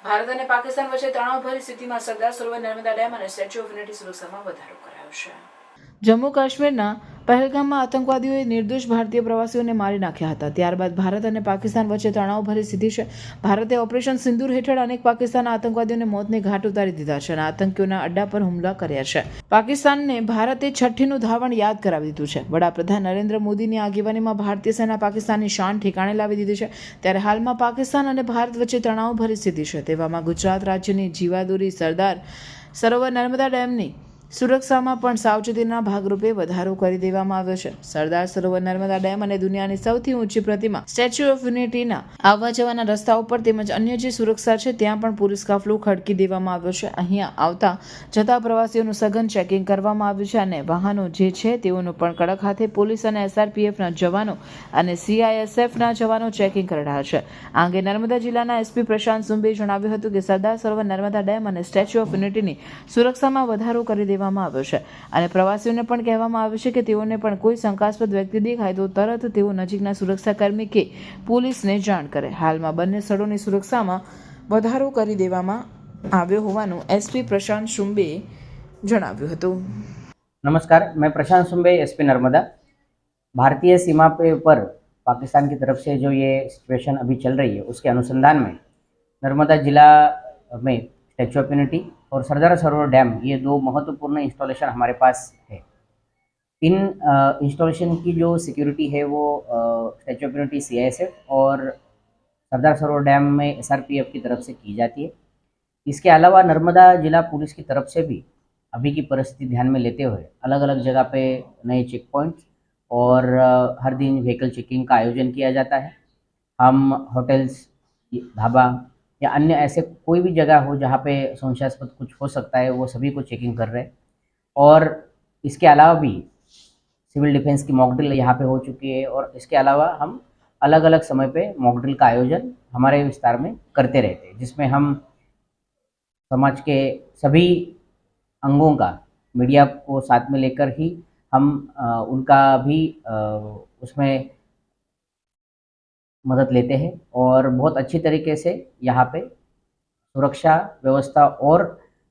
ભારત અને પાકિસ્તાન વચ્ચે તણાવભરી સ્થિતિમાં સરદાર સરોવર નર્મદા ડેમ અને સ્ટેચ્યુ ઓફ યુનિટી સુરક્ષામાં વધારો કરાયો છે. જમ્મુ કાશ્મીરના પહેલગામમાં આતંકવાદીઓએ નિર્દોષ ભારતીય પ્રવાસીઓને મારી નાખ્યા હતા. ત્યારબાદ ભારત અને પાકિસ્તાન વચ્ચે તણાવભરી સ્થિતિ છે. ભારતે ઓપરેશન સિંદૂર હેઠળ અનેક પાકિસ્તાનના આતંકવાદીઓને મોતને ઘાટ ઉતારી દીધા છે અને આતંકીઓના અડ્ડા પર હુમલા કર્યા છે. પાકિસ્તાનને ભારતે છઠ્ઠીનું ધાવણ યાદ કરાવી દીધું છે. વડાપ્રધાન નરેન્દ્ર મોદીની આગેવાનીમાં ભારતીય સેના પાકિસ્તાનની શાન ઠેકાણે લાવી દીધી છે. ત્યારે હાલમાં પાકિસ્તાન અને ભારત વચ્ચે તણાવભરી સ્થિતિ છે. તેવામાં ગુજરાત રાજ્યની જીવાદોરી સરદાર સરોવર નર્મદા ડેમની સુરક્ષામાં પણ સાવચેતીના ભાગરૂપે વધારો કરી દેવામાં આવ્યો છે. સરદાર સરોવર નર્મદા ડેમ અને દુનિયાની સૌથી ઊંચી પ્રતિમા સ્ટેચ્યુ ઓફ યુનિટીના આવવા જવાના રસ્તા ઉપર તેમજ અન્ય જે સુરક્ષા છે ત્યાં પણ પોલીસ કાફલો ખડકી દેવામાં આવ્યો છે. અહીંયા આવતા જતા પ્રવાસીઓનું સઘન ચેકિંગ કરવામાં આવ્યું છે અને વાહનો જે છે તેઓનું પણ કડક હાથે પોલીસ અને SRPFના જવાનો અને CISFના જવાનો ચેકિંગ કરી રહ્યા છે. આ અંગે નર્મદા જિલ્લાના SP પ્રશાંત સુંબેએ જણાવ્યું હતું કે સરદાર સરોવર નર્મદા ડેમ અને સ્ટેચ્યુ ઓફ યુનિટીની સુરક્ષામાં વધારો કરી દેવામાં આવ્યો છે અને પ્રવાસીઓને પણ કહેવામાં આવ્યું છે કે તેઓને પણ કોઈ શંકાસ્પદ વ્યક્તિ દેખાય તો તરત તેઓ નજીકના સુરક્ષાકર્મી કે પોલીસને જાણ કરે. હાલમાં બંને સ્થળોની સુરક્ષામાં વધારો કરી દેવામાં આવ્યો હોવાનું SP પ્રશાંત સુંબેએ જણાવ્યું હતું. नमस्कार, मैं प्रशांत सुंबे SP नर्मदा। भारतीय सीमा पे पर पाकिस्तान की तरफ से जो ये सिचुएशन अभी चल रही है उसके अनुसंधान में नर्मदा जिला में स्टैच्यू ऑफ यूनिटी और सरदार सरोवर डैम ये दो महत्वपूर्ण इंस्टॉलेशन हमारे पास है। इन इंस्टॉलेशन की जो सिक्योरिटी है वो स्टैच्यू ऑफ यूनिटी CISF और सरदार सरोवर डैम में SRPF की तरफ से की जाती है। इसके अलावा नर्मदा जिला पुलिस की तरफ से भी अभी की परिस्थिति ध्यान में लेते हुए अलग अलग जगह पे नए चेक पॉइंट्स और हर दिन व्हीकल चेकिंग का आयोजन किया जाता है। हम होटल्स, ढाबा या अन्य ऐसे कोई भी जगह हो जहाँ पे संशयास्पद कुछ हो सकता है वो सभी को चेकिंग कर रहे हैं। और इसके अलावा भी सिविल डिफेंस की मॉक ड्रिल यहाँ पे हो चुकी है और इसके अलावा हम अलग अलग समय पे मॉक ड्रिल का आयोजन हमारे विस्तार में करते रहते हैं, जिसमें हम समाज के सभी अंगों का मीडिया को साथ में लेकर ही हम उनका भी उसमें मदद लेते हैं और बहुत अच्छी तरीके से यहाँ पे सुरक्षा व्यवस्था और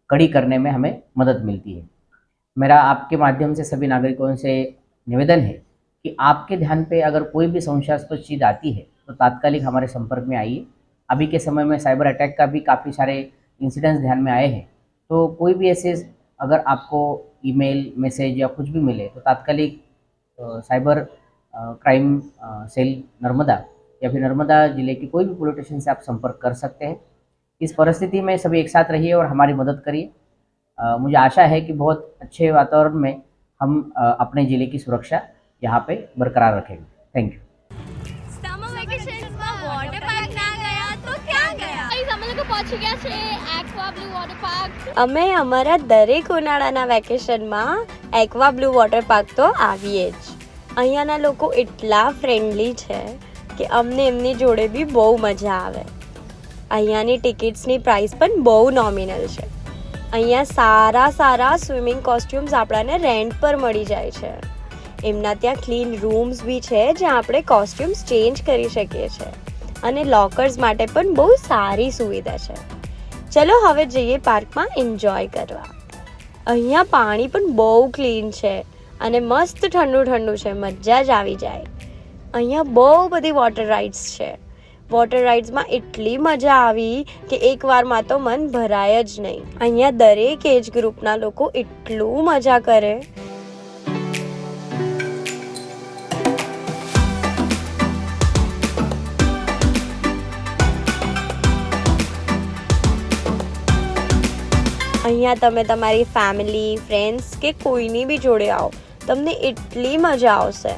कड़ी करने में हमें मदद मिलती है। मेरा आपके माध्यम से सभी नागरिकों से निवेदन है कि आपके ध्यान पे अगर कोई भी संशयास्पद चीज़ आती है तो तात्कालिक हमारे संपर्क में आइए। अभी के समय में साइबर अटैक का भी काफ़ी सारे इंसिडेंट्स ध्यान में आए हैं, तो कोई भी ऐसे अगर आपको ईमेल, मैसेज या कुछ भी मिले तो तात्कालिक साइबर क्राइम सेल नर्मदा या फिर नर्मदा जिले की कोई भी पुलिस स्टेशन से आप संपर्क कर सकते हैं। इस परिस्थिति में सभी एक साथ रहिए और हमारी मदद करिए। मुझे आशा है कि बहुत अच्छे वातावरण में हम अपने ज़िले की सुरक्षा यहाँ पे बरकरार रखेंगे। Thank you. समर વેકેશનમાં વોટર પાર્ક ના ગયા તો ક્યાં ગયા? અમે લોકો પહોંચી ગયા છે એક્વા બ્લુ વોટર પાર્ક. અમે અમારા દરેક ઉનાળાના વેકેશનમાં એક્વા બ્લુ વોટર પાર્ક તો આવીએ જ. અહીંયાના લોકો એટલા ફ્રેન્ડલી છે કે અમને એમની જોડે બી બહુ મજા આવે. અહીંયાની ટિકિટ્સની પ્રાઇસ પણ બહુ નોમિનલ છે. અહીંયા સારા સ્વિમિંગ કોસ્ટ્યુમ્સ આપણાને રેન્ટ પર મળી જાય છે. એમના ત્યાં ક્લીન રૂમ્સ બી છે જ્યાં આપણે કોસ્ટ્યુમ્સ ચેન્જ કરી શકીએ છીએ અને લોકર્સ માટે પણ બહુ સારી સુવિધા છે. ચલો હવે જઈએ પાર્કમાં એન્જોય કરવા. અહીંયા પાણી પણ બહુ ક્લીન છે અને મસ્ત ઠંડુ છે, મજા જ આવી જાય. અહીંયા બહુ બધી વોટર રાઇડ્સ છે. વોટર રાઇડ્સમાં એટલી મજા આવી કે એકવારમાં તો મન ભરાય જ નહીં. અહીંયા દરેક એજ ગ્રુપના લોકો એટલું મજા કરે. અહીંયા તમે તમારી ફેમિલી, ફ્રેન્ડ્સ કે કોઈની બી જોડે આવો, તમને એટલી મજા આવશે.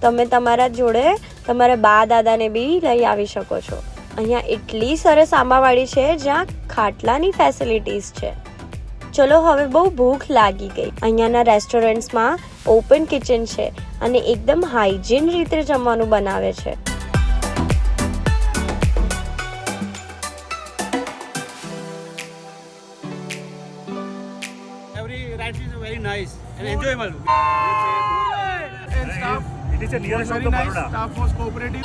તમે તમારા જોડે તમારા બા દાદાને બી લઈ આવી શકો છો. અહીંયા એટલી સરસ આંબાવાડી છે જ્યાં ખાટલાની ફેસિલિટીઝ છે. ચલો હવે બહુ ભૂખ લાગી ગઈ. અહીંયાના રેસ્ટોરન્ટ્સમાં ઓપન કિચન છે અને એકદમ હાઇજીન રીતે જમવાનું બનાવે છે. Every ride is very nice and enjoyable. And staff, It is a nearest of very the nice. Baroda. Staff was cooperative.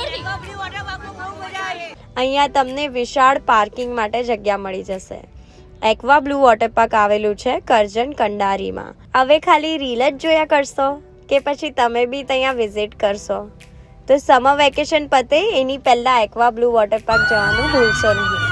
Water પાર્કમાં બહુ મજા આવી. અહીંયા તમને વિશાળ પાર્કિંગ માટે જગ્યા મળી જશે. એક્વા બ્લુ વોટર પાર્ક આવેલું છે કરજણ કંડારીમાં. હવે ખાલી રીલ જ જોયા કરશો કે પછી તમે બી ત્યાં વિઝિટ કરશો? તો સમર વેકેશન પતે એની પહેલાં એક્વા બ્લુ વોટર પાર્ક જવાનું ભૂલશો નહીં.